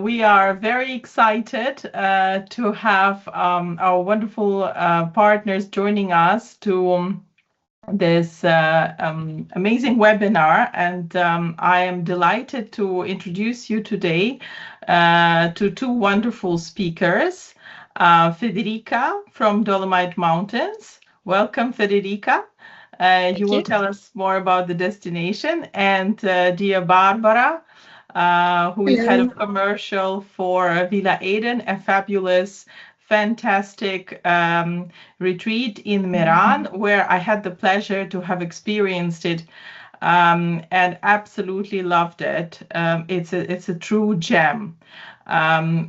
We are very excited to have our wonderful partners joining us to this amazing webinar, and I am delighted to introduce you today to two wonderful speakers. Federica from Dolomite Mountains. Welcome, Federica. You will tell us more about the destination, and dear Barbara, who is head of commercial for Villa Eden, a fabulous, fantastic retreat in Merano, where I had the pleasure to have experienced it and absolutely loved it. It's a true gem.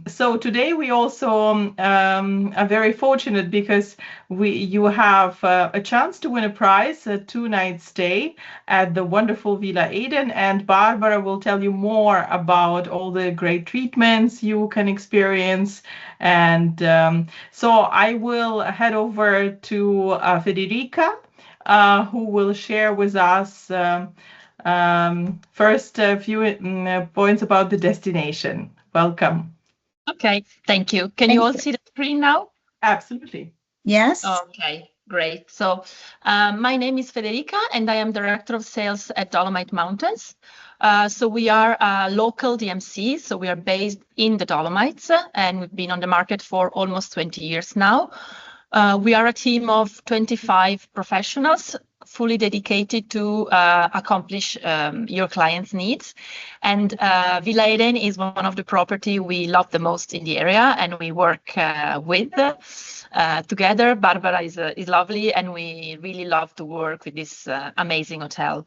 So today we also are very fortunate because you have a chance to win a prize, a 2-night stay at the wonderful Villa Eden, and Barbara will tell you more about all the great treatments you can experience. And so I will head over to Federica, who will share with us first a few points about the destination. Welcome. Okay, thank you. Can you all see the screen now? Absolutely. Yes. Okay, great. So my name is Federica and I am Director of Sales at Dolomite Mountains. So we are a local DMC, so we are based in the Dolomites and we've been on the market for almost 20 years now. We are a team of 25 professionals fully dedicated to accomplish your clients' needs. And Villa Eden is one of the property we love the most in the area, and we work with together. Barbara is lovely, and we really love to work with this amazing hotel.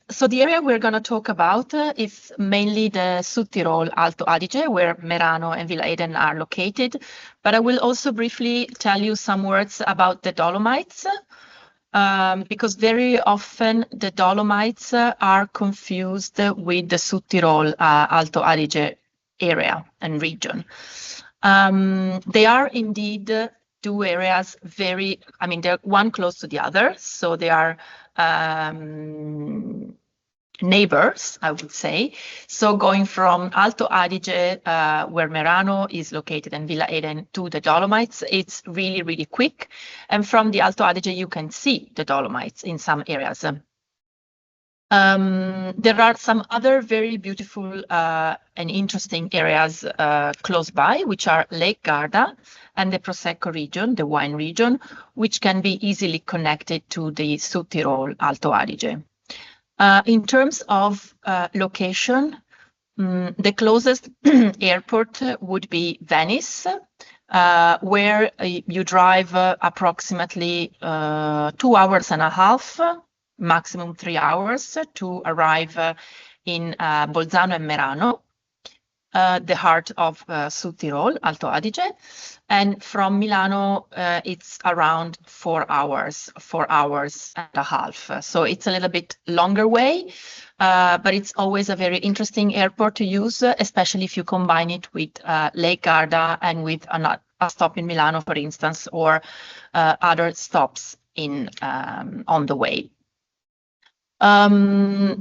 So the area we're going to talk about is mainly the Sud Tyrol, Alto Adige, where Merano and Villa Eden are located. But I will also briefly tell you some words about the Dolomites, because very often the Dolomites are confused with the Sud Tyrol, Alto Adige area and region. They are indeed two areas they're one close to the other, so they are neighbors, I would say. So going from Alto Adige, where Merano is located, and Villa Eden to the Dolomites, it's really, really quick. And from the Alto Adige, you can see the Dolomites in some areas. There are some other very beautiful and interesting areas close by, which are Lake Garda and the Prosecco region, the wine region, which can be easily connected to the Sud Tyrol, Alto Adige. In terms of location, the closest airport would be Venice, where you drive approximately 2.5 hours, maximum 3 hours to arrive in Bolzano and Merano, the heart of Sud Tyrol, Alto Adige. And from Milano, it's around 4 hours, 4.5 hours. So it's a little bit longer way, but it's always a very interesting airport to use, especially if you combine it with Lake Garda and with a stop in Milano, for instance, or other stops on the way.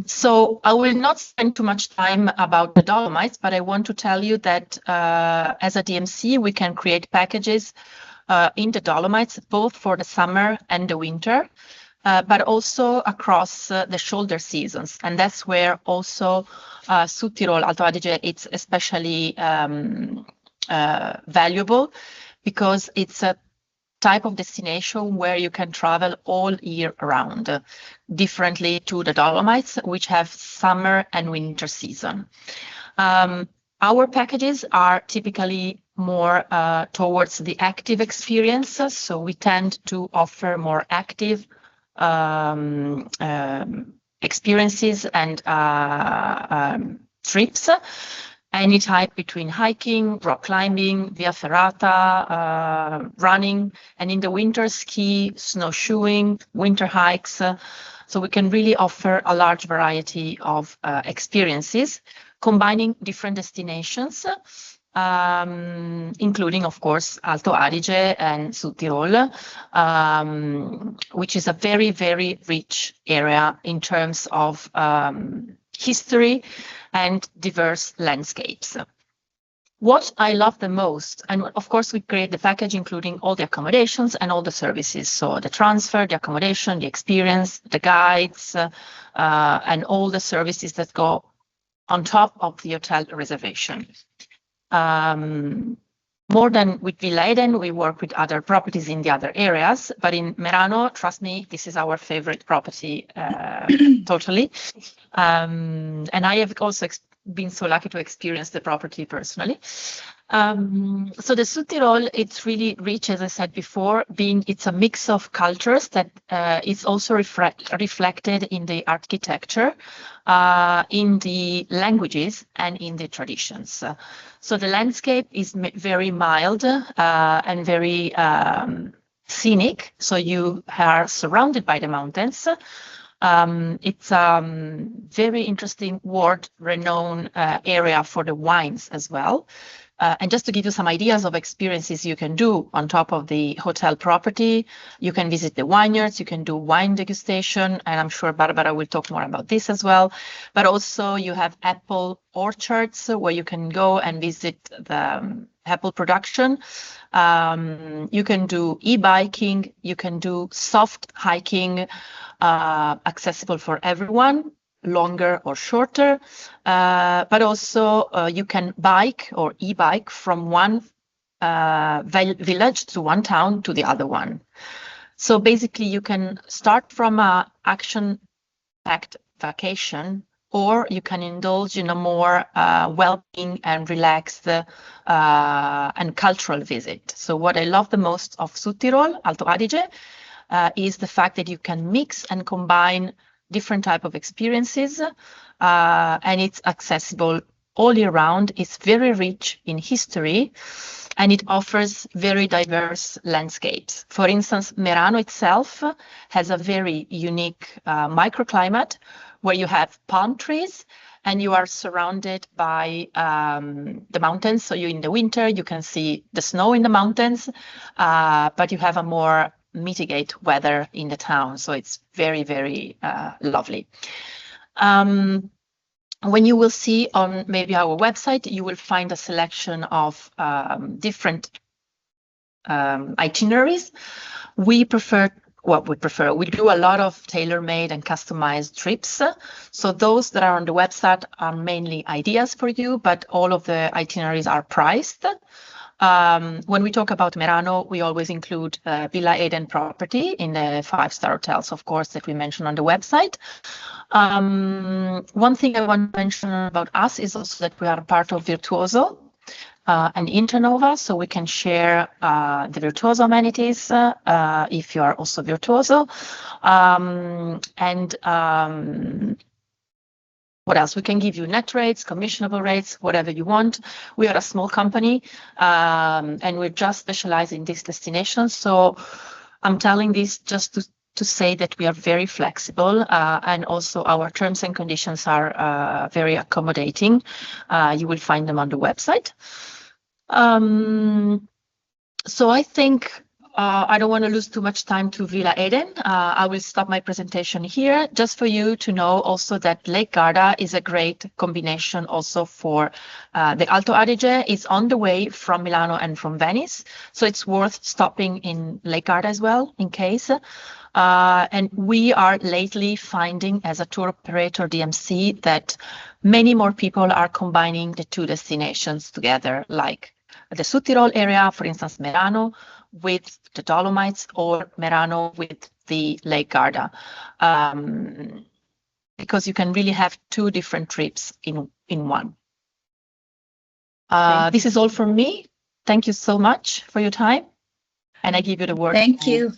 So I will not spend too much time about the Dolomites, but I want to tell you that as a DMC, we can create packages in the Dolomites, both for the summer and the winter, but also across the shoulder seasons. And that's where also Sud Tyrol, Alto Adige, it's especially valuable because it's a type of destination where you can travel all year round, differently to the Dolomites, which have summer and winter season. Our packages are typically more towards the active experience, so we tend to offer more active experiences and trips. Any type between hiking, rock climbing, via ferrata, running, and in the winter, ski, snowshoeing, winter hikes. So we can really offer a large variety of experiences, combining different destinations, including, of course, Alto Adige and Sud Tyrol, which is a very, very rich area in terms of history and diverse landscapes. What I love the most, and of course we create the package including all the accommodations and all the services. So the transfer, the accommodation, the experience, the guides, and all the services that go on top of the hotel reservation. More than with Villa Eden, we work with other properties in the other areas, but in Merano, trust me, this is our favorite property, totally. And I have also been so lucky to experience the property personally. So the Sud Tirol, it's really rich, as I said before, it's a mix of cultures that is also reflected in the architecture, in the languages, and in the traditions. So the landscape is very mild and very scenic. So you are surrounded by the mountains. It's a very interesting world-renowned area for the wines as well. And just to give you some ideas of experiences you can do on top of the hotel property, you can visit the vineyards, you can do wine degustation, and I'm sure Barbara will talk more about this as well. But also you have apple orchards where you can go and visit the apple production. You can do e-biking, you can do soft hiking, accessible for everyone, longer or shorter, but also you can bike or e-bike from one village to one town to the other one. So basically you can start from an action-packed vacation, or you can indulge in a more well-being and relaxed and cultural visit. So what I love the most of Sud Tirol, Alto Adige, is the fact that you can mix and combine different type of experiences, and it's accessible all year round. It's very rich in history, and it offers very diverse landscapes. For instance, Merano itself has a very unique microclimate where you have palm trees and you are surrounded by the mountains. So you in the winter, you can see the snow in the mountains, but you have a more mitigate weather in the town. So it's very, very lovely. When you will see on maybe our website, you will find a selection of different itineraries. We do a lot of tailor-made and customized trips. So those that are on the website are mainly ideas for you, but all of the itineraries are priced. When we talk about Merano, we always include Villa Eden property in the 5-star hotels, of course, that we mentioned on the website. One thing I want to mention about us is also that we are part of Virtuoso and Internova, so we can share the Virtuoso amenities if you are also Virtuoso. What else? We can give you net rates, commissionable rates, whatever you want. We are a small company and we're just specialized in this destination. So I'm telling this just to say that we are very flexible and also our terms and conditions are very accommodating. You will find them on the website. So I think I don't want to lose too much time to Villa Eden. I will stop my presentation here just for you to know also that Lake Garda is a great combination also for the Alto Adige. It's on the way from Milano and from Venice. So it's worth stopping in Lake Garda as well in case. And we are lately finding as a tour operator DMC that many more people are combining the two destinations together, like the Sud Tirol area, for instance, Merano, with the Dolomites, or Merano with the Lake Garda, because you can really have two different trips in one. This is all from me. Thank you so much for your time, and I give you the word. Thank you.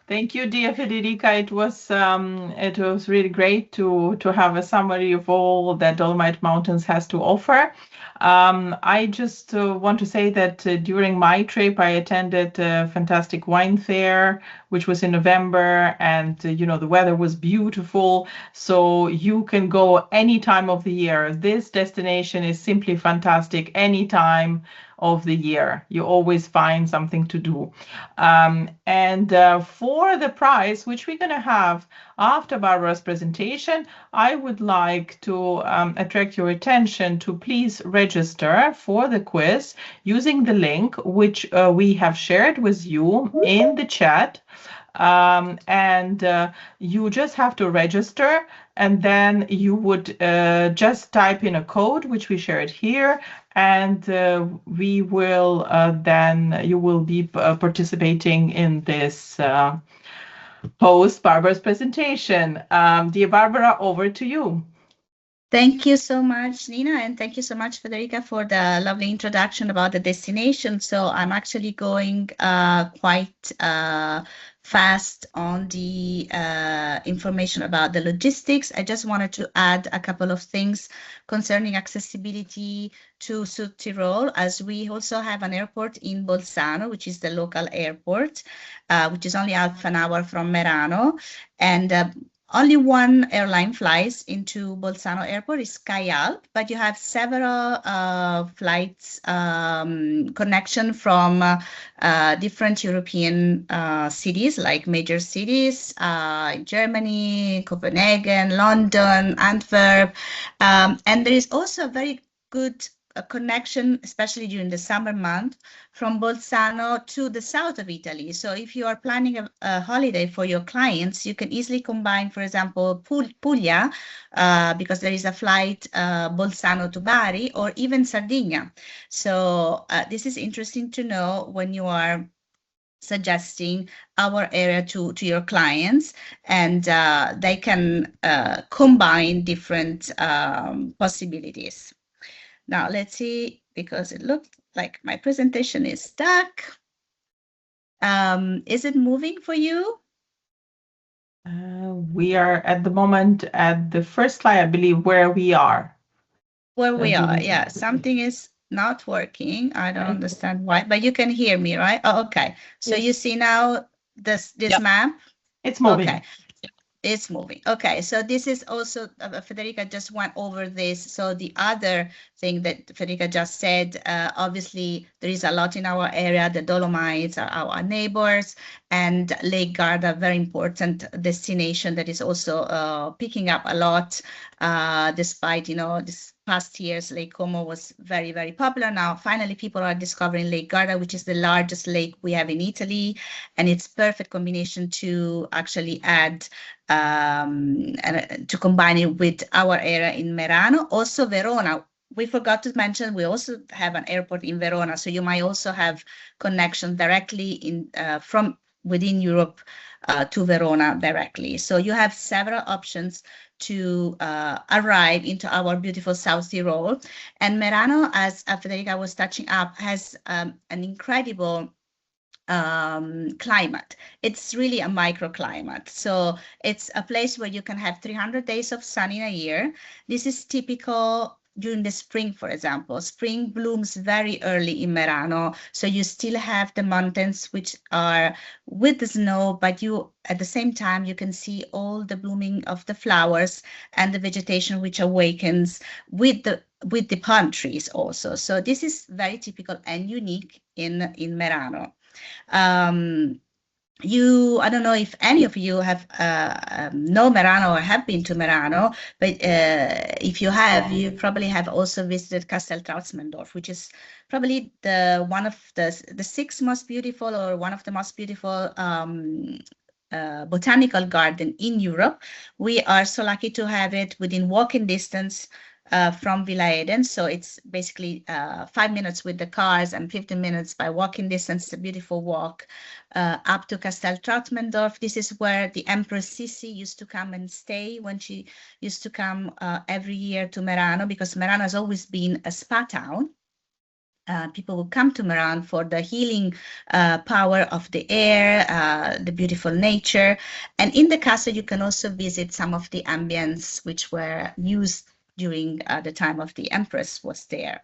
Thank you, dear Federica. It was really great to have a summary of all that Dolomite Mountains has to offer. I just want to say that during my trip, I attended a fantastic wine fair, which was in November, and the weather was beautiful. So you can go any time of the year. This destination is simply fantastic anytime of the year. You always find something to do. And for the prize, which we're going to have after Barbara's presentation, I would like to attract your attention to please register for the quiz using the link which we have shared with you in the chat. And you just have to register, and then you would just type in a code which we shared here, and we will then you will be participating in this post Barbara's presentation. Dear Barbara, over to you. Thank you so much, Nina, and thank you so much, Federica, for the lovely introduction about the destination. So I'm actually going quite fast on the information about the logistics. I just wanted to add a couple of things concerning accessibility to South Tyrol, as we also have an airport in Bolzano, which is the local airport, which is only half an hour from Merano. And only one airline flies into Bolzano Airport, is SkyAlp, but you have several flights connection from different European cities, like major cities, Germany, Copenhagen, London, Antwerp. And there is also a very good connection, especially during the summer month, from Bolzano to the south of Italy. So if you are planning a holiday for your clients, you can easily combine, for example, Puglia, because there is a flight Bolzano to Bari, or even Sardinia. So this is interesting to know when you are suggesting our area to your clients, and they can combine different possibilities. Now let's see, because it looks like my presentation is stuck. Is it moving for you? We are at the moment at the first slide, I believe, where we are. Where we are, yeah. Something is not working. I don't understand why, but you can hear me, right? Oh, okay. So you see now this map? It's moving. Okay. It's moving. Okay, so this is also, Federica just went over this. So the other thing that Federica just said, obviously there is a lot in our area. The Dolomites are our neighbors, and Lake Garda, very important destination that is also picking up a lot, despite, you know, this past years, Lake Como was very, very popular. Now, finally, people are discovering Lake Garda, which is the largest lake we have in Italy, and it's perfect combination to actually add and to combine it with our area in Merano. Also, Verona. We forgot to mention we also have an airport in Verona, so you might also have connection directly in from within Europe to Verona directly. So you have several options to arrive into our beautiful South Tyrol. And Merano, as Federica was touching up, has an incredible climate. It's really a microclimate. So it's a place where you can have 300 days of sun in a year. This is typical during the spring, for example. Spring blooms very early in Merano, so you still have the mountains which are with the snow, but you at the same time you can see all the blooming of the flowers and the vegetation which awakens with the palm trees also. So this is very typical and unique in Merano. I don't know if any of you have know Merano or have been to Merano, but if you have, you probably have also visited Castel Trautmendorf, which is probably one of the 6 most beautiful, or one of the most beautiful botanical garden in Europe. We are so lucky to have it within walking distance from Villa Eden. So it's basically 5 minutes with the cars and 15 minutes by walking distance. It's a beautiful walk up to Castel Trautmendorf. This is where the Empress Sissi used to come and stay when she used to come every year to Merano, because Merano has always been a spa town. People will come to Merano for the healing power of the air, the beautiful nature. And in the castle, you can also visit some of the ambience which were used during the time of the Empress was there.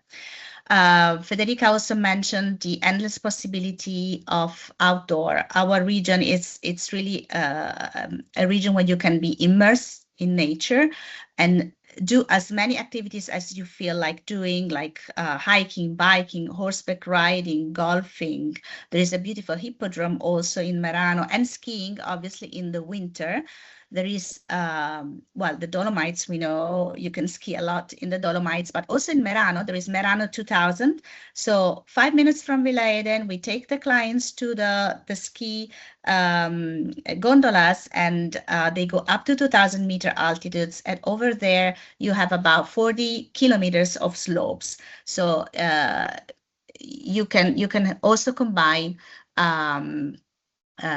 Federica also mentioned the endless possibility of outdoor. Our region it's really a region where you can be immersed in nature, and do as many activities as you feel like doing, like hiking, biking, horseback riding, golfing. There is a beautiful hippodrome also in Merano, and skiing, obviously, in the winter. There is, well, the Dolomites, we know you can ski a lot in the Dolomites, but also in Merano, there is Merano 2000. So 5 minutes from Villa Eden, we take the clients to the ski gondolas, and they go up to 2000-meter altitudes. And over there, you have about 40 kilometers of slopes. So you can also combine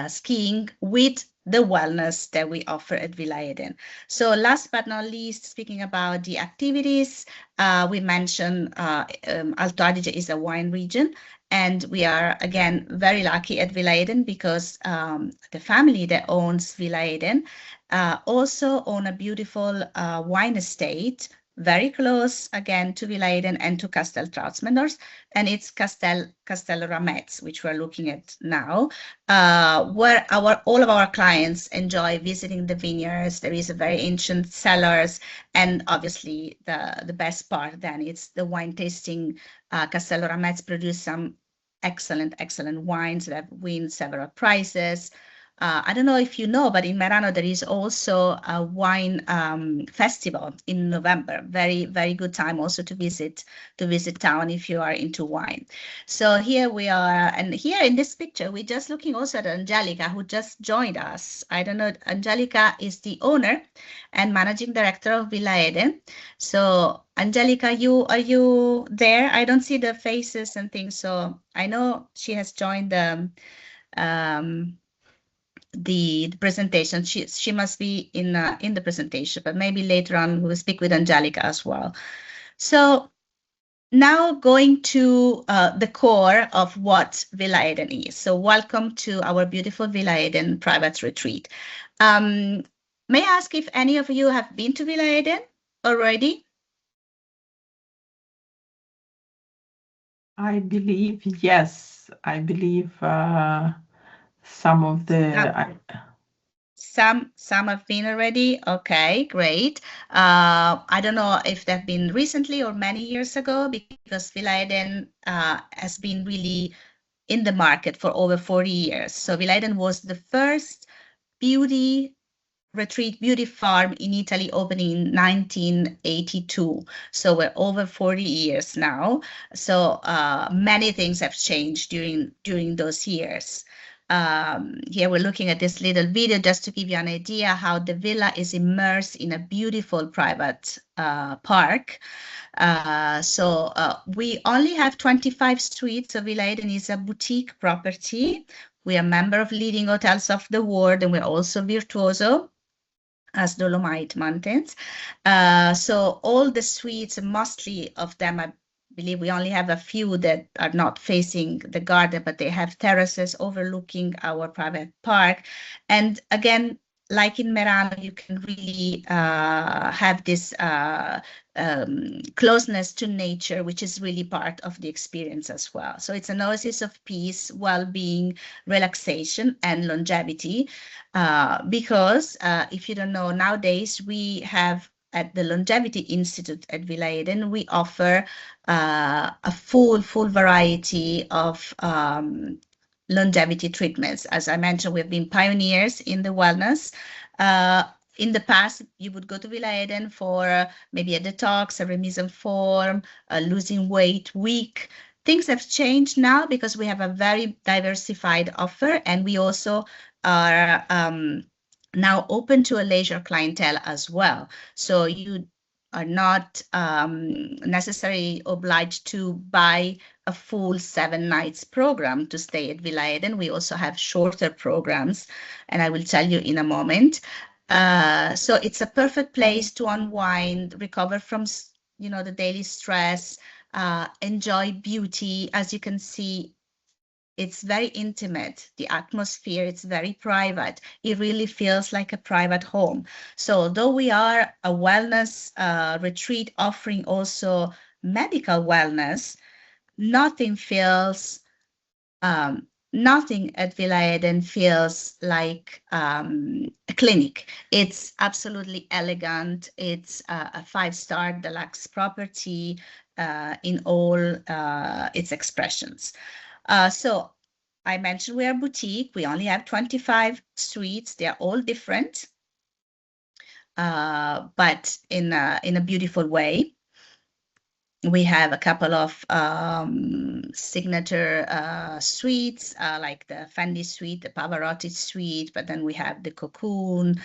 skiing with the wellness that we offer at Villa Eden. So last but not least, speaking about the activities, we mentioned Alto Adige is a wine region, and we are, again, very lucky at Villa Eden because the family that owns Villa Eden also own a beautiful wine estate very close, again, to Villa Eden and to Castel Trautsmendorf, and it's Castel Ramez, which we're looking at now, where all of our clients enjoy visiting the vineyards. There is a very ancient cellars, and obviously the best part then it's the wine tasting. Castello Ramez produce some excellent wines that have won several prizes. I don't know if you know, but in Merano there is also a wine festival in November. Very, very good time also to visit town if you are into wine. So here we are, and here in this picture we're just looking also at Angelica, who just joined us. I don't know, Angelica is the owner and managing director of Villa Eden. So Angelica, are you there? I don't see the faces and things, so I know she has joined the presentation. She must be in the presentation, but maybe later on we'll speak with Angelica as well. So now going to the core of what Villa Eden is. So welcome to our beautiful Villa Eden private retreat. May I ask if any of you have been to Villa Eden already? I believe, yes. I believe some of the... Some have been already. Okay, great. I don't know if they've been recently or many years ago, because Villa Eden has been really in the market for over 40 years. So Villa Eden was the first beauty retreat, beauty farm in Italy, opening in 1982. So we're over 40 years now. So many things have changed during those years. Here we're looking at this little video just to give you an idea how the villa is immersed in a beautiful private park. So we only have 25 suites. So Villa Eden is a boutique property. We are a member of leading hotels of the world, and we're also virtuoso as Dolomite Mountains. So all the suites, mostly of them, I believe we only have a few that are not facing the garden, but they have terraces overlooking our private park. And again, like in Merano, you can really have this closeness to nature, which is really part of the experience as well. So it's an oasis of peace, well-being, relaxation, and longevity. Because if you don't know, nowadays we have at the Longevity Institute at Villa Eden, we offer a full variety of longevity treatments. As I mentioned, we've been pioneers in the wellness. In the past, you would go to Villa Eden for maybe a detox, a remise en forme, a losing weight week. Things have changed now because we have a very diversified offer, and we also are now open to a leisure clientele as well. So you are not necessarily obliged to buy a full 7 nights program to stay at Villa Eden. We also have shorter programs, and I will tell you in a moment. So it's a perfect place to unwind, recover from, the daily stress, enjoy beauty. As you can see, it's very intimate. The atmosphere, it's very private. It really feels like a private home. So though we are a wellness retreat offering also medical wellness, nothing feels nothing at Villa Eden feels like a clinic. It's absolutely elegant. It's a 5-star deluxe property in all its expressions. So I mentioned we are boutique. We only have 25 suites. They are all different, but in a beautiful way. We have a couple of signature suites, like the Fendi suite, the Pavarotti suite, but then we have the Cocoon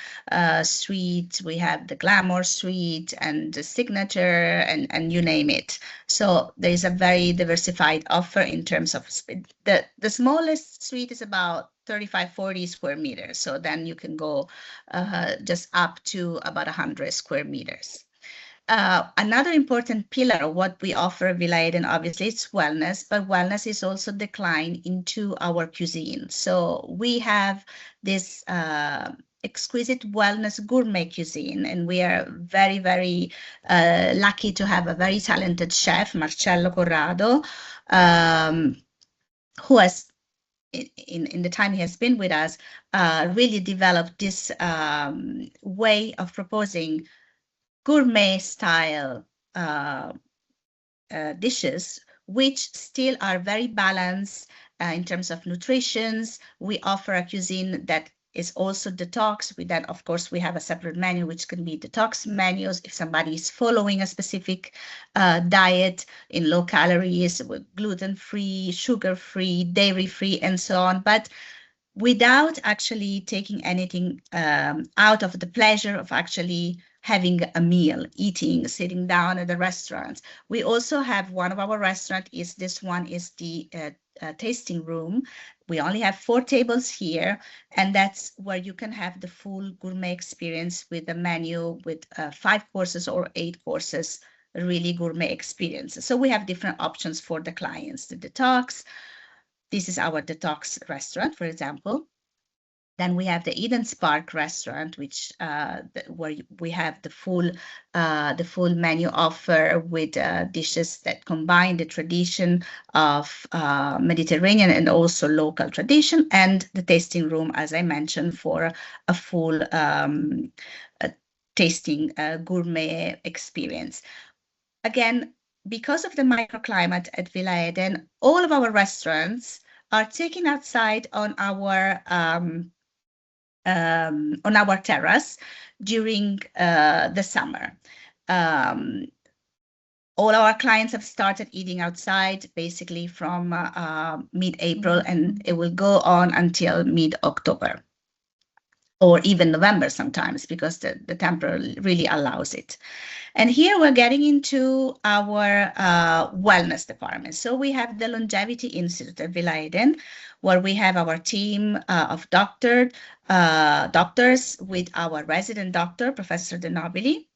suite, we have the Glamour suite, and the Signature, and you name it. So there is a very diversified offer in terms of the smallest suite is about 35-40 square meters. So then you can go just up to about 100 square meters. Another important pillar of what we offer Villa Eden, obviously, it's wellness, but wellness is also declined into our cuisine. So we have this exquisite wellness gourmet cuisine, and we are very, very lucky to have a very talented chef, Marcello Corrado, who has, in the time he has been with us, really developed this way of proposing gourmet style dishes, which still are very balanced in terms of nutrition. We offer a cuisine that is also detox. With that, of course, we have a separate menu, which can be detox menus if somebody is following a specific diet in low calories, with gluten-free, sugar-free, dairy-free, and so on. But without actually taking anything out of the pleasure of actually having a meal, eating, sitting down at the restaurant. We also have one of our restaurants is this one is the tasting room. We only have 4 tables here, and that's where you can have the full gourmet experience with the menu with 5 courses or 8 courses, really gourmet experience. So we have different options for the clients. The detox, this is our detox restaurant, for example. Then we have the Eden Spark restaurant, which where we have the full menu offer with dishes that combine the tradition of Mediterranean and also local tradition, and the tasting room, as I mentioned, for a full tasting gourmet experience. Again, because of the microclimate at Villa Eden, all of our restaurants are taken outside on our terrace during the summer. All our clients have started eating outside basically from mid-April, and it will go on until mid-October, or even November sometimes, because the temperature really allows it. And here we're getting into our wellness department. So we have the Longevity Institute at Villa Eden, where we have our team of doctors with our resident doctor, Professor De Nobili,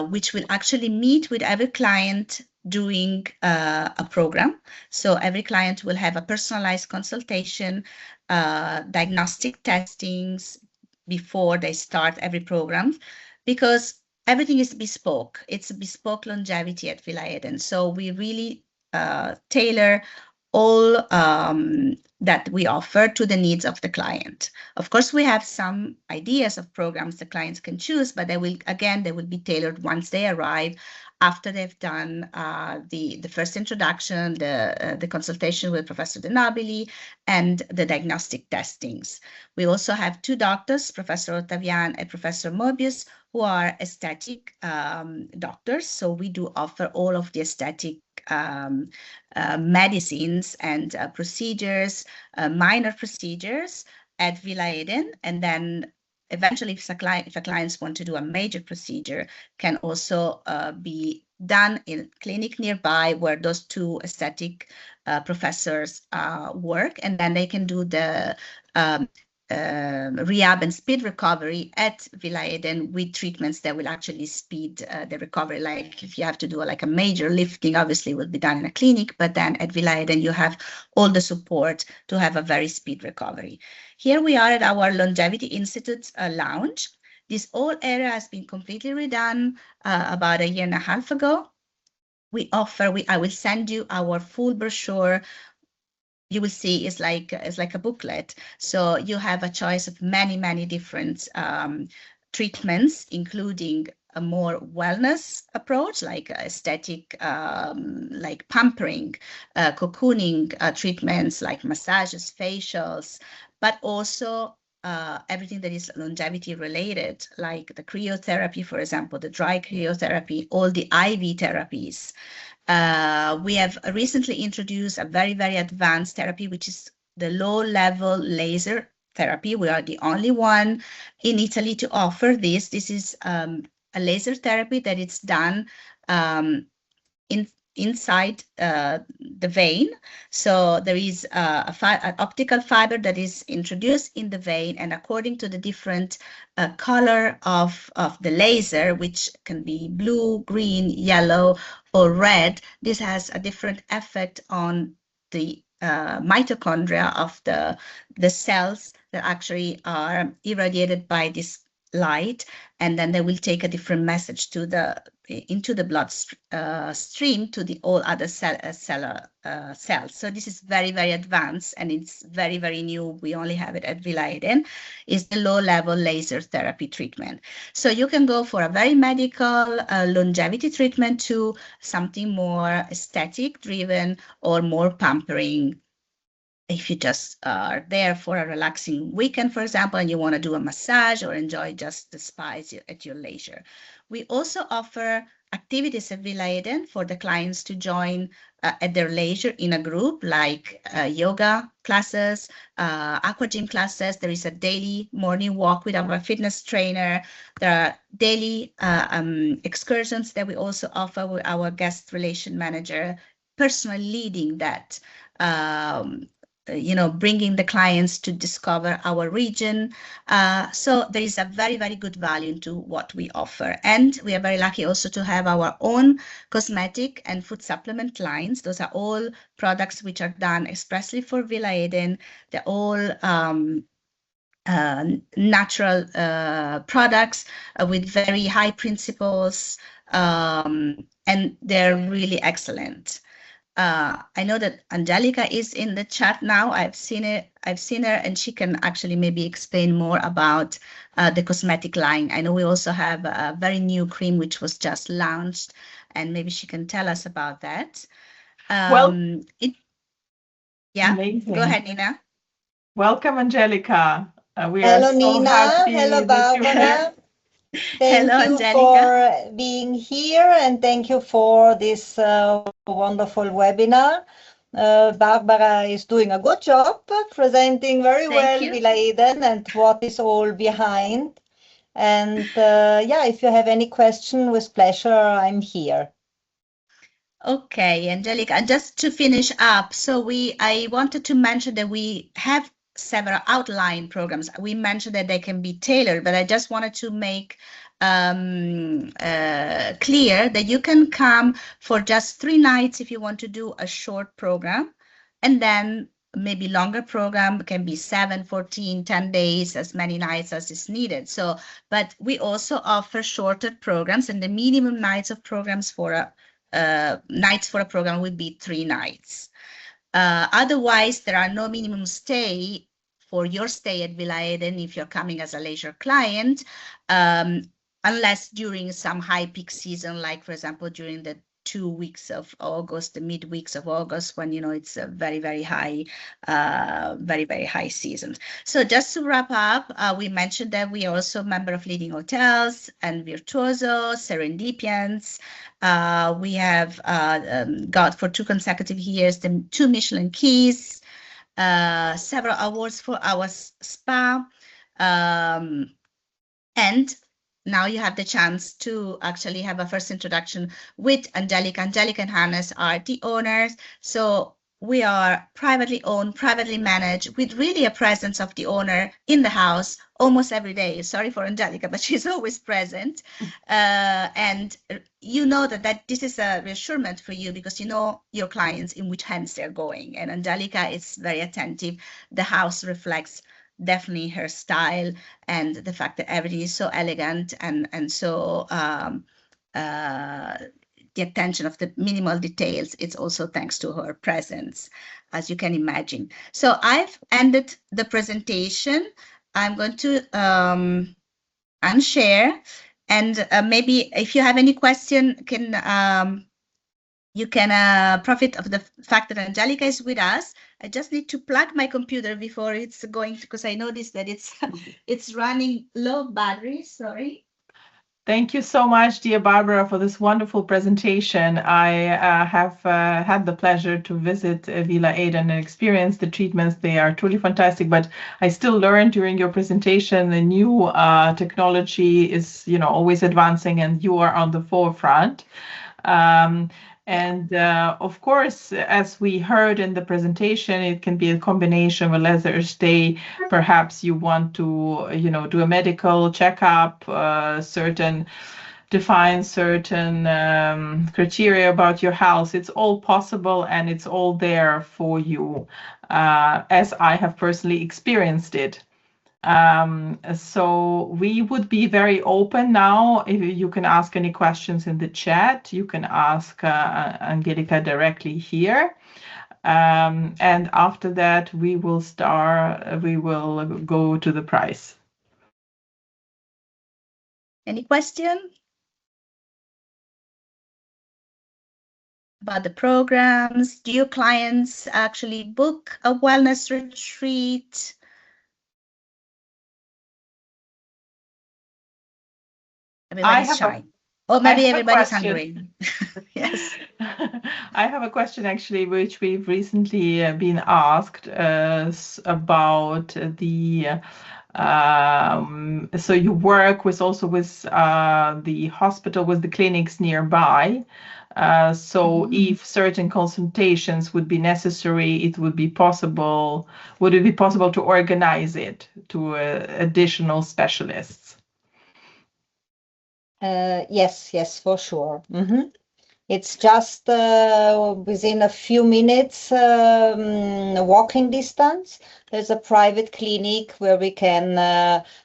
which will actually meet with every client doing a program. So every client will have a personalized consultation, diagnostic testings before they start every program, because everything is bespoke. It's a bespoke longevity at Villa Eden. So we really tailor all that we offer to the needs of the client. Of course, we have some ideas of programs the clients can choose, but they will be tailored once they arrive, after they've done the first introduction, the consultation with Professor De Nobili, and the diagnostic testings. We also have 2 doctors, Professor Ottavian and Professor Mobius, who are aesthetic doctors. So we do offer all of the aesthetic medicines and procedures, minor procedures at Villa Eden, and then eventually, if a client wants to do a major procedure, can also be done in a clinic nearby where those 2 aesthetic professors work, and then they can do the rehab and speed recovery at Villa Eden with treatments that will actually speed the recovery. Like if you have to do like a major lifting, obviously will be done in a clinic, but then at Villa Eden you have all the support to have a very speed recovery. Here we are at our Longevity Institute lounge. This whole area has been completely redone about 1.5 years ago. I will send you our full brochure you will see is like a booklet. So you have a choice of many different treatments, including a more wellness approach, like aesthetic, like pampering, cocooning treatments, like massages, facials, but also everything that is longevity related, like the cryotherapy, for example, the dry cryotherapy, all the IV therapies. We have recently introduced a very advanced therapy, which is the low-level laser therapy. We are the only one in Italy to offer this. This is a laser therapy that it's done inside the vein. So there is an optical fiber that is introduced in the vein, and according to the different color of the laser, which can be blue, green, yellow, or red, this has a different effect on the mitochondria of the cells that actually are irradiated by this light, and then they will take a different message to into the blood stream to the all other cells. So this is very advanced, and it's very new. We only have it at Villa Eden. Is the low-level laser therapy treatment. So you can go for a very medical longevity treatment to something more aesthetic driven or more pampering. If you just are there for a relaxing weekend, for example, and you want to do a massage or enjoy just the spa at your leisure. We also offer activities at Villa Eden for the clients to join at their leisure in a group, like yoga classes, aqua gym classes. There is a daily morning walk with our fitness trainer. There are daily excursions that we also offer with our guest relation manager, personally leading that. Bringing the clients to discover our region. So there is a very good value to what we offer. And we are very lucky also to have our own cosmetic and food supplement lines. Those are all products which are done expressly for Villa Eden. They're all natural products with very high principles, and they're really excellent. I know that Angelica is in the chat now. I've seen her, and she can actually maybe explain more about the cosmetic line. I know we also have a very new cream which was just launched, and maybe she can tell us about that. Amazing. Go ahead, Nina. Welcome, Angelica. We Hello, are so Nina. happy Hello, Barbara. Thank you for being here, and thank you for this wonderful webinar. Barbara is doing a good job presenting very well Villa Eden and what is all behind. And if you have any question, with pleasure, I'm here. Okay, Angelica, and just to finish up, so I wanted to mention that we have several outline programs. We mentioned that they can be tailored, but I just wanted to make clear that you can come for just 3 nights if you want to do a short program, and then maybe longer program can be 7, 14, 10 days, as many nights as is needed. So, but we also offer shorter programs, and the minimum nights of programs for a nights for a program would be 3 nights. Otherwise, there are no minimum stay for your stay at Villa Eden if you're coming as a leisure client, unless during some high peak season, like for example, during the 2 weeks of August, the mid weeks of August, when it's a very high, very high season. So just to wrap up, we mentioned that we are also a member of leading hotels and Virtuoso, Serendipians. We have got for 2 consecutive years the 2 Michelin keys, several awards for our spa, and now you have the chance to actually have a first introduction with Angelica. Angelica and Hannes are the owners. So we are privately owned, privately managed, with really a presence of the owner in the house almost every day. Sorry for Angelica, but she's always present. And you know that this is a reassurance for you, because you know your clients in which hands they're going. And Angelica is very attentive. The house reflects definitely her style, and the fact that everything is so elegant and so the attention of the minimal details. It's also thanks to her presence, as you can imagine. So I've ended the presentation. I'm going to unshare, and maybe if you have any question, you can profit of the fact that Angelica is with us. I just need to plug my computer before it's going to, because I noticed that it's running low battery. Sorry. Thank you so much, dear Barbara, for this wonderful presentation. I have had the pleasure to visit Villa Aden and experience the treatments. They are truly fantastic, but I still learned during your presentation the new technology is, always advancing, and you are on the forefront. And of course, as we heard in the presentation, it can be a combination of a leisure stay. Perhaps you want to, do a medical checkup, define certain criteria about your house. It's all possible, and it's all there for you, as I have personally experienced it. So we would be very open now. If you can ask any questions in the chat, you can ask Angelica directly here. And after that, we will go to the price. Any question about the programs? Do your clients actually book a wellness retreat? Everybody's shy. Or maybe everybody's hungry. Yes. I have a question actually, which we've recently been asked about the. So you work also with the hospital, with the clinics nearby. So if certain consultations would be necessary, would it be possible to organize it to additional specialists? Yes, for sure. It's just within a few minutes walking distance. There's a private clinic where we can,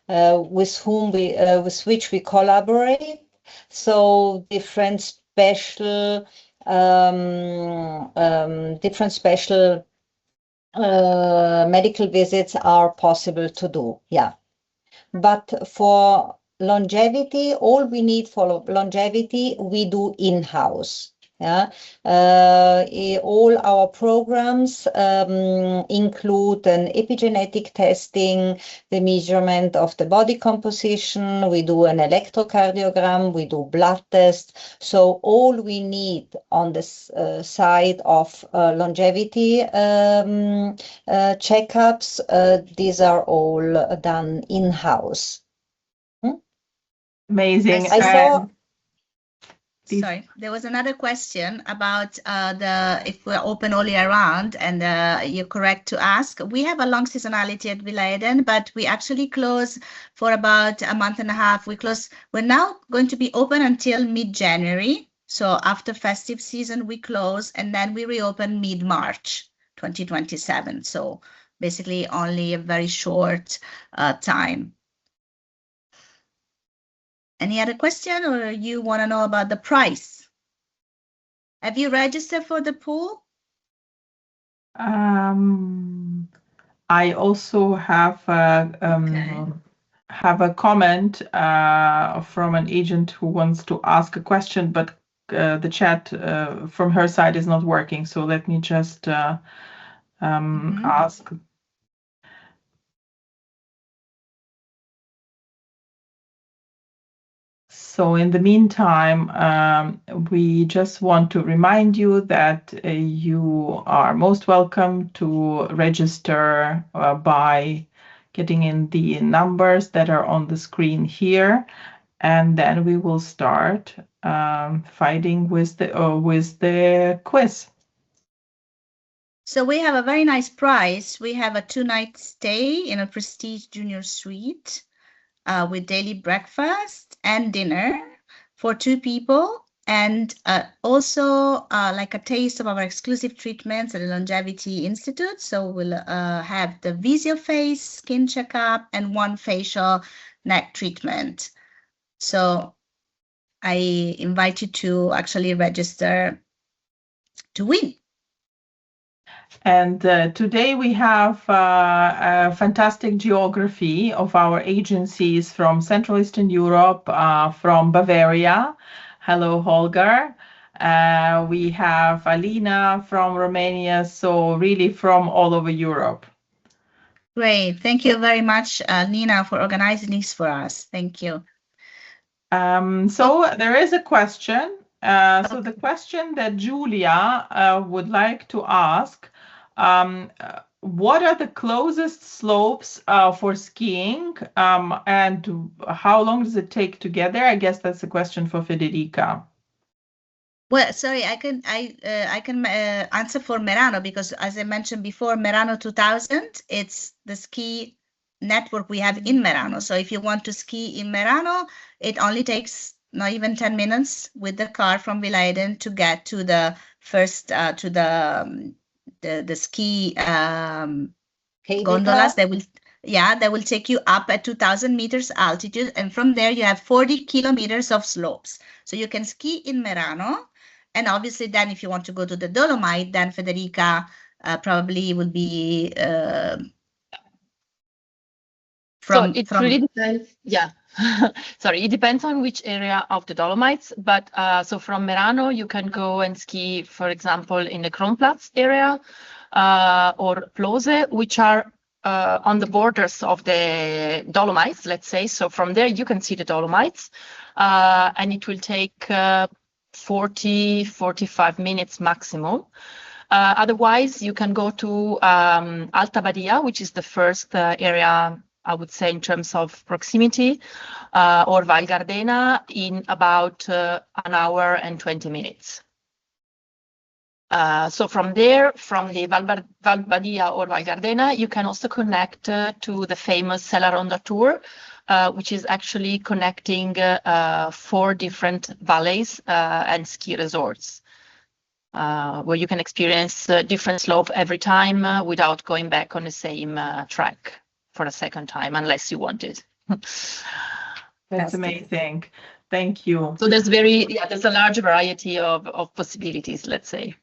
with which we collaborate. So different special medical visits are possible to do. Yeah, but for longevity, all we need for longevity, we do in-house. Yeah, all our programs include an epigenetic testing, the measurement of the body composition. We do an electrocardiogram. We do blood tests. So all we need on this side of longevity checkups, these are all done in-house. Amazing. I saw. Sorry, there was another question about if we're open all year round, and you're correct to ask. We have a long seasonality at Villa Eden, but we actually close for about a month and a half. We're now going to be open until mid-January. So after festive season, we close, and then we reopen mid-March 2027. So basically only a very short time. Any other question, or you want to know about the price? Have you registered for the pool? I also have a comment from an agent who wants to ask a question, but the chat from her side is not working. So let me just ask. So in the meantime, we just want to remind you that you are most welcome to register by getting in the numbers that are on the screen here, and then we will start fighting with the quiz. So we have a very nice price. We have a 2-night stay in a prestige junior suite with daily breakfast and dinner for 2 people, and also like a taste of our exclusive treatments at the Longevity Institute. So we'll have the Visio-Face skin checkup and 1 facial neck treatment. So I invite you to actually register to win. And today we have a fantastic geography of our agencies from Central Eastern Europe, from Bavaria. Hello, Holger. We have Alina from Romania, so really from all over Europe. Great. Thank you very much, Nina, for organizing this for us. Thank you. So there is a question. So the question that Julia would like to ask, what are the closest slopes for skiing, and how long does it take to get there? I guess that's a question for Federica. Well, sorry, I can answer for Merano, because as I mentioned before, Merano 2000, it's the ski network we have in Merano. So if you want to ski in Merano, it only takes not even 10 minutes with the car from Villaeden to get to the first to the ski gondolas. They will take you up at 2000 meters altitude, and from there you have 40 kilometers of slopes. So you can ski in Merano, and obviously then if you want to go to the Dolomite, then Federica probably will be really depends. Yeah. Sorry, it depends on which area of the Dolomites, but so from Merano you can go and ski, for example, in the Kronplatz area or Plose, which are on the borders of the Dolomites, let's say. So from there you can see the Dolomites, and it will take 40-45 minutes maximum. Otherwise, you can go to Alta Badia, which is the first area, I would say, in terms of proximity, or Val Gardena in about an hour and 20 minutes. So from there, from the Val Badia or Val Gardena, you can also connect to the famous Sella Ronda Tour, which is actually connecting 4 different valleys and ski resorts, where you can experience different slope every time without going back on the same track for a second time, unless you want it. That's amazing. Thank you. So there's a large variety of possibilities, let's say.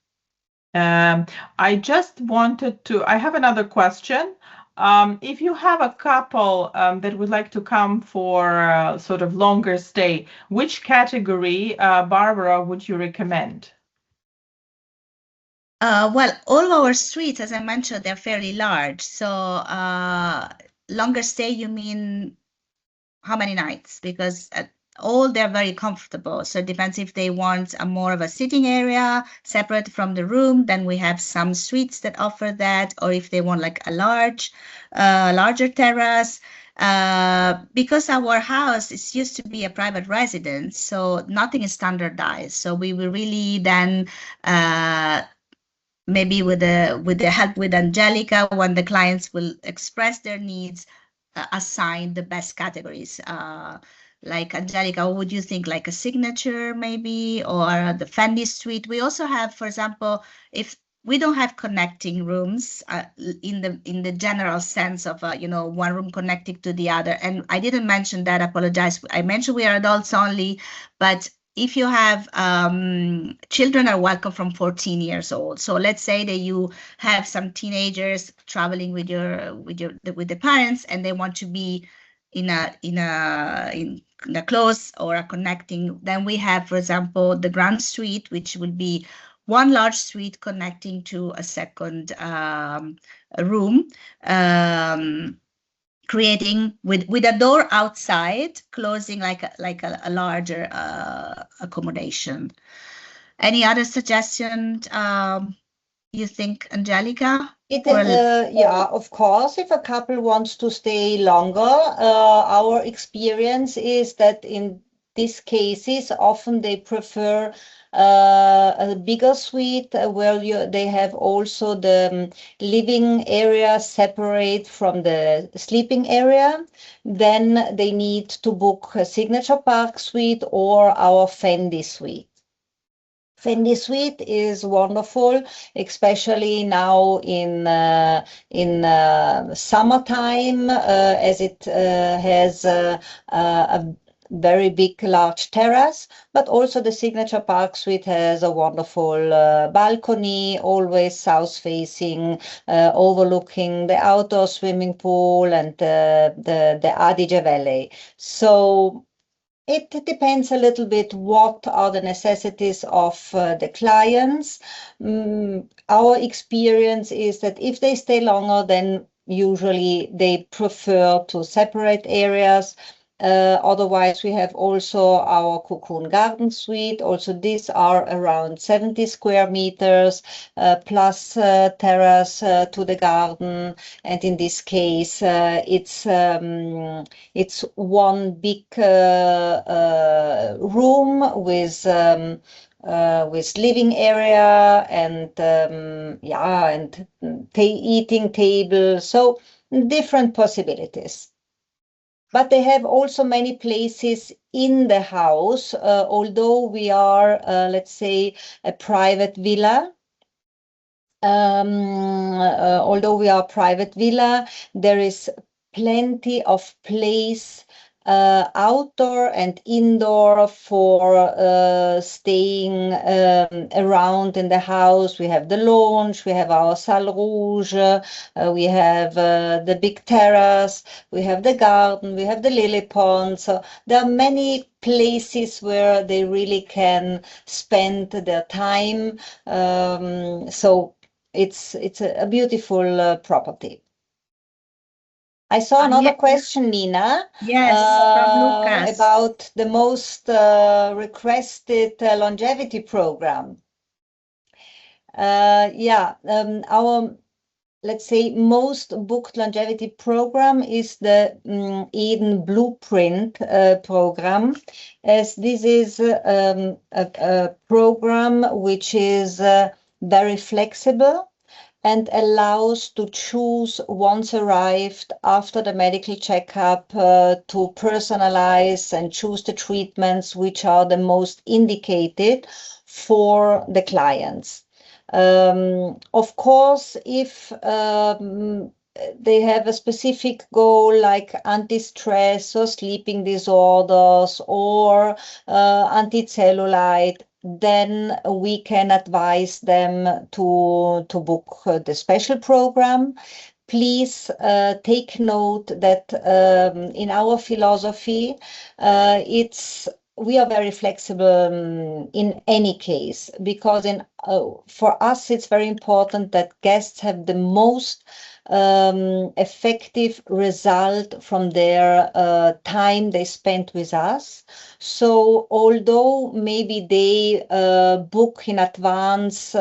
I just wanted to, I have another question. If you have a couple that would like to come for sort of longer stay, which category, Barbara, would you recommend? Well, all our suites, as I mentioned, they're fairly large. So longer stay, you mean how many nights? Because all they're very comfortable. So it depends if they want a more of a sitting area separate from the room. Then we have some suites that offer that, or if they want like a larger terrace. Because our house is used to be a private residence, so nothing is standardized. So we will really then maybe with the help with Angelica, when the clients will express their needs, assign the best categories. Like Angelica, what would you think, like a signature maybe, or the Fendi suite? We also have, for example, if we don't have connecting rooms in the general sense of one room connecting to the other. And I didn't mention that, apologize. I mentioned we are adults only, but if you have children are welcome from 14 years old. So let's say that you have some teenagers traveling with the parents, and they want to be in a close or a connecting. Then we have, for example, the Grand Suite, which will be one large suite connecting to a second room, creating with a door outside, closing like a larger accommodation. Any other suggestion you think, Angelica? Yeah, of course, if a couple wants to stay longer, our experience is that in these cases, often they prefer a bigger suite where they have also the living area separate from the sleeping area. Then they need to book a Signature Park suite or our Fendi suite. Fendi suite is wonderful, especially now in summertime, as it has a very big, large terrace, but also the Signature Park Suite has a wonderful balcony, always south-facing, overlooking the outdoor swimming pool and the Adige Valley. So it depends a little bit what are the necessities of the clients. Our experience is that if they stay longer, then usually they prefer to separate areas. Otherwise, we have also our Cocoon Garden Suite. Also, these are around 70 square meters, plus terrace to the garden. And in this case, it's one big room with living area and and eating table. So different possibilities. But they have also many places in the house, although we are, let's say, a private villa. There is plenty of place outdoor and indoor for staying around in the house. We have the lounge, we have our salle rouge, we have the big terrace, we have the garden, we have the lily pond. So there are many places where they really can spend their time. So it's a beautiful property. I saw another question, Nina. Yes, from Lucas. About the most requested longevity program. Our, let's say, most booked longevity program is the Eden Blueprint program, as this is a program which is very flexible and allows to choose once arrived after the medical checkup to personalize and choose the treatments which are the most indicated for the clients. Of course, if they have a specific goal like anti-stress or sleeping disorders or anti-cellulite, then we can advise them to book the special program. Please take note that in our philosophy, we are very flexible in any case, because for us it's very important that guests have the most effective result from their time they spent with us. So although maybe they book in advance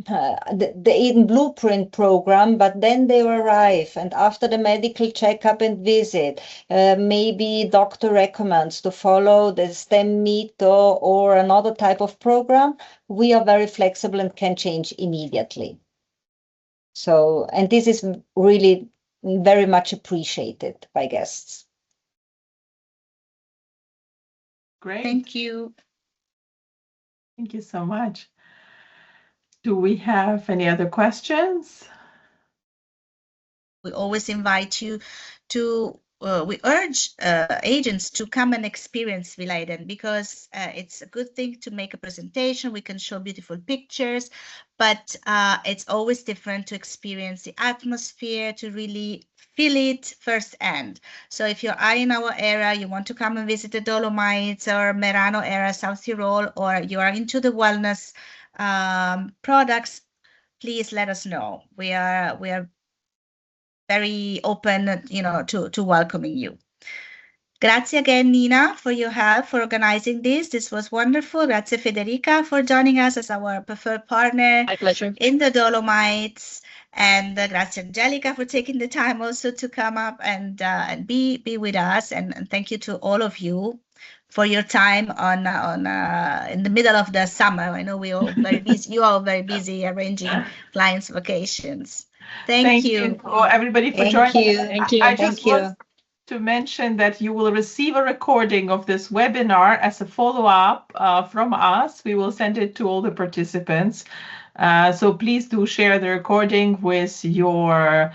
the Eden Blueprint program, but then they arrive, and after the medical checkup and visit, maybe doctor recommends to follow the STEM meter or another type of program, we are very flexible and can change immediately. So, and this is really very much appreciated by guests. Great. Thank you. Thank you so much. Do we have any other questions? We always invite you to, we urge agents to come and experience Villa Eden, because it's a good thing to make a presentation. We can show beautiful pictures, but it's always different to experience the atmosphere, to really feel it firsthand. So if you are in our area, you want to come and visit the Dolomites or Merano area, South Tyrol, or you are into the wellness products, please let us know. We are very open, to welcoming you. Grazie again, Nina, for your help for organizing this. This was wonderful. Grazie, Federica, for joining us as our preferred partner. My pleasure. In the Dolomites. And grazie, Angelica, for taking the time also to come up and be with us. And thank you to all of you for your time on in the middle of the summer. I know we all very busy. You are very busy arranging clients' vacations. Thank you, everybody, for joining. Thank you. I just want to mention that you will receive a recording of this webinar as a follow-up from us. We will send it to all the participants So please do share the recording with your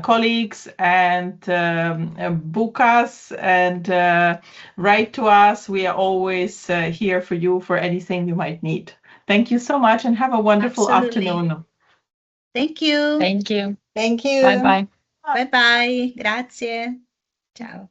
colleagues and book us and write to us. We are always here for you for anything you might need. Thank you so much and have a wonderful afternoon. Thank you. Thank you. Thank you. Bye-bye. Bye-bye. Grazie. Ciao.